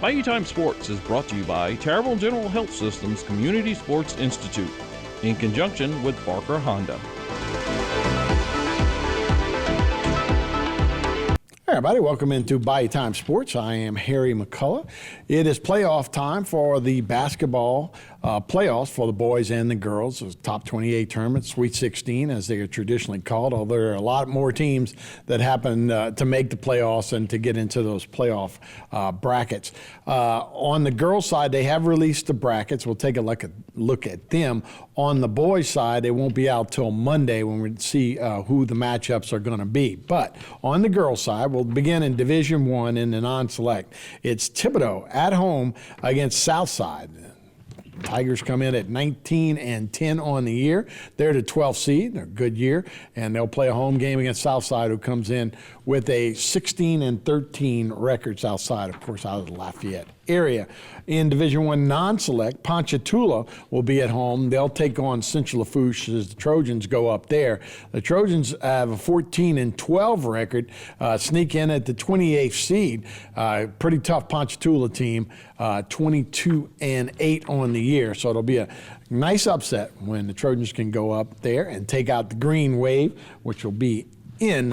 Bayou Time Sports is brought to you by Terrible General Health Systems Community Sports Institute in conjunction with Barker Honda. Hey everybody, welcome into Bayou Time Sports. I am Harry McCullough. It is playoff time for the basketball playoffs for the boys and the girls. The top 28 tournament, Sweet 16 as they are traditionally called, although there are a lot more teams that happen to make the playoffs and to get into those playoff brackets. On the girls' side, they have released the brackets. We'll take a look at them. On the boys' side, they won't be out till Monday when we see who the matchups are going to be. But on the girls' side, we'll begin in Division I in the non-select. It's Thibodaux at home against Southside. Tigers come in at 19-10 on the year. They're the 12th seed. They're a good year, and they'll play a home game against Southside, who comes in with a 16-13 record. Southside, of course, out of the Lafayette area. In Division I non-select, Ponchatoula will be at home. They'll take on Central Lafourche as the Trojans go up there. The Trojans have a 14-12 record, sneak in at the 28th seed. Pretty tough Ponchatoula team, 22-8 on the year. So it'll be a nice upset when the Trojans can go up there and take out the Green Wave, which will be in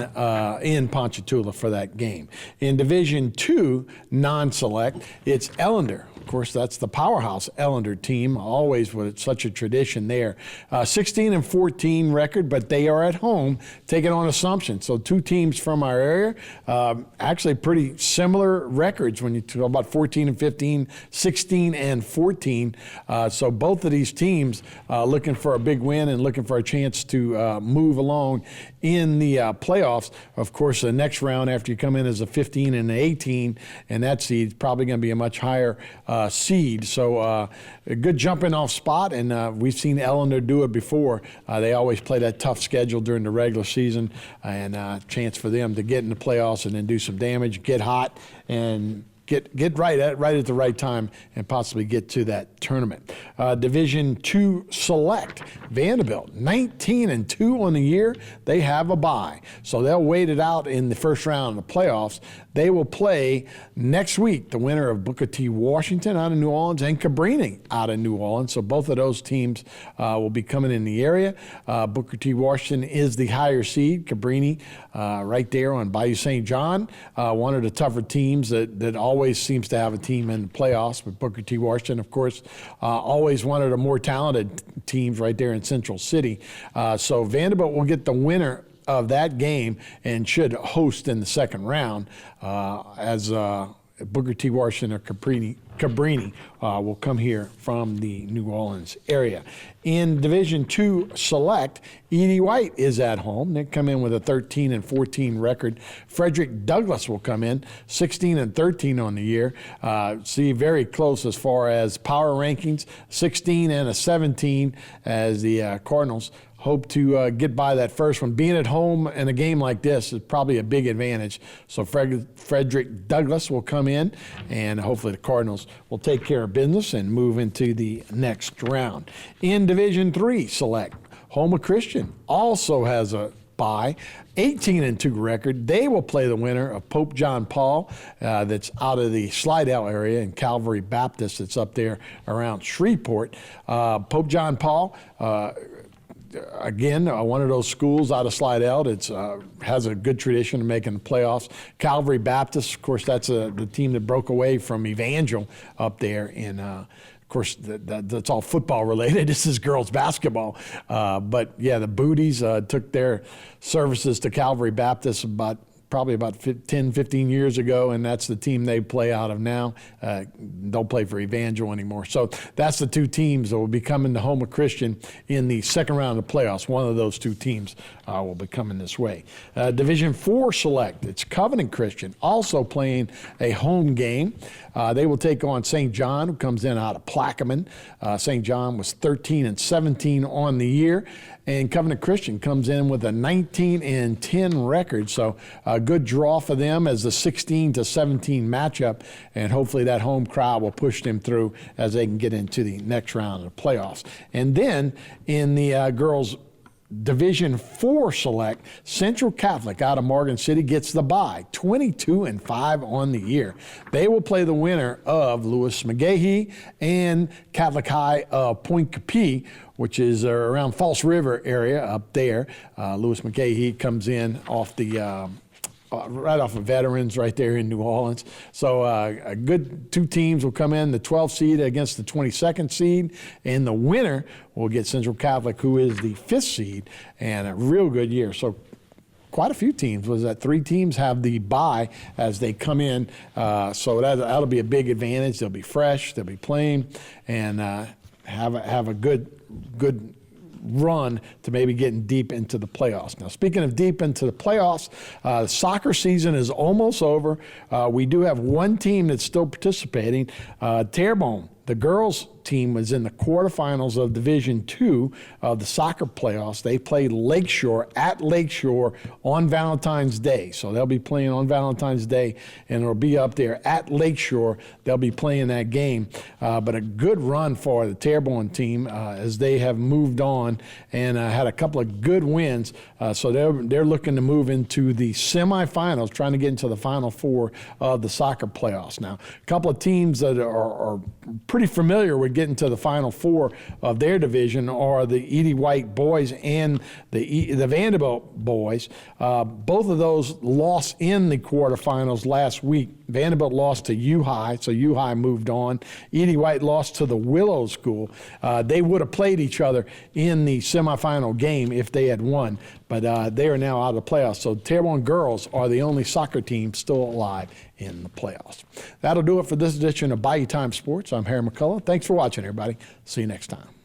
Ponchatoula for that game. In Division II non-select, it's Ellender. Of course, that's the powerhouse Ellender team, always with such a tradition there. 16-14 record, but they are at home taking on Assumption. So two teams from our area, actually pretty similar records when you talk about 14-15, 16-14. So both of these teams looking for a big win and looking for a chance to move along in the playoffs. Of course, the next round after you come in as a 15 and an 18, and that seed's probably going to be a much higher seed. So a good jumping off spot, and we've seen Ellender do it before. They always play that tough schedule during the regular season, and chance for them to get in the playoffs and then do some damage, get hot, and get right at the right time and possibly get to that tournament. Division II select, Vanderbilt, 19-2 on the year. They have a bye, so they'll wait it out in the first round of the playoffs. They will play next week the winner of Booker T. Washington out of New Orleans and Cabrini out of New Orleans. So both of those teams will be coming in the area. Booker T. Washington is the higher seed. Cabrini right there on Bayou St. John, one of the tougher teams that always seems to have a team in the playoffs. But Booker T. Washington, of course, always one of the more talented teams right there in Central City. So Vanderbilt will get the winner of that game and should host in the second round as Booker T. Washington or Cabrini will come here from the New Orleans area. In Division II select, Edie White is at home. They come in with a 13-14 record. Frederick Douglass will come in 16-13 on the year. See, very close as far as power rankings, 16-17 as the Cardinals hope to get by that first one. Being at home in a game like this is probably a big advantage. So Frederick Douglass will come in, and hopefully the Cardinals will take care of business and move into the next round. In Division III select, Houma Christian also has a bye, 18-2 record. They will play the winner of Pope John Paul, that's out of the Slidell area, and Calvary Baptist that's up there around Shreveport. Pope John Paul, again, one of those schools out of Slidell that has a good tradition of making the playoffs. Calvary Baptist, of course, that's the team that broke away from Evangel up there in of course, that's all football related. This is girls basketball. But, yeah, the Booties took their services to Calvary Baptist probably about 10, 15 years ago, and that's the team they play out of now. Don't play for Evangel anymore. So that's the two teams that will be coming to Houma Christian in the second round of the playoffs. One of those two teams will be coming this way. Division IV select, it's Covenant Christian, also playing a home game. They will take on St. John, who comes in out of Plaquemine. St. John was 13-17 on the year, and Covenant Christian comes in with a 19-10 record. So a good draw for them as the 16-17 matchup, and hopefully that home crowd will push them through as they can get into the next round of the playoffs. And then in the girls Division IV select, Central Catholic out of Morgan City gets the bye, 22-5 on the year. They will play the winner of Lewis McGahee and Catholic High of Point Capee, which is around False River area up there. Lewis McGahee comes in off the right off of Veterans right there in New Orleans. So a good two teams will come in, the 12th seed against the 22nd seed, and the winner will get Central Catholic, who is the 5th seed, and a real good year. So quite a few teams, was that 3 teams have the bye as they come in. So that'll be a big advantage. They'll be fresh, they'll be playing, and have a good run to maybe getting deep into the playoffs. Now, speaking of deep into the playoffs, soccer season is almost over. We do have one team that's still participating, Terrebonne. The girls team was in the quarterfinals of Division II of the soccer playoffs. They played Lakeshore at Lakeshore on Valentine's Day. So they'll be playing on Valentine's Day, and it'll be up there at Lakeshore. They'll be playing that game. But a good run for the Terrebonne team as they have moved on and had a couple of good wins. So they're looking to move into the semifinals, trying to get into the Final Four of the soccer playoffs. Now, a couple of teams that are pretty familiar with getting to the Final Four of their division are the Edie White boys and the Vanderbilt boys. Both of those lost in the quarterfinals last week. Vanderbilt lost to U-High, so U-High moved on. Edie White lost to the Willow School. They would have played each other in the semifinal game if they had won, but they are now out of the playoffs. So Terrebonne girls are the only soccer team still alive in the playoffs. That'll do it for this edition of Bayou Time Sports. I'm Harry McCullough. Thanks for watching, everybody. See you next time.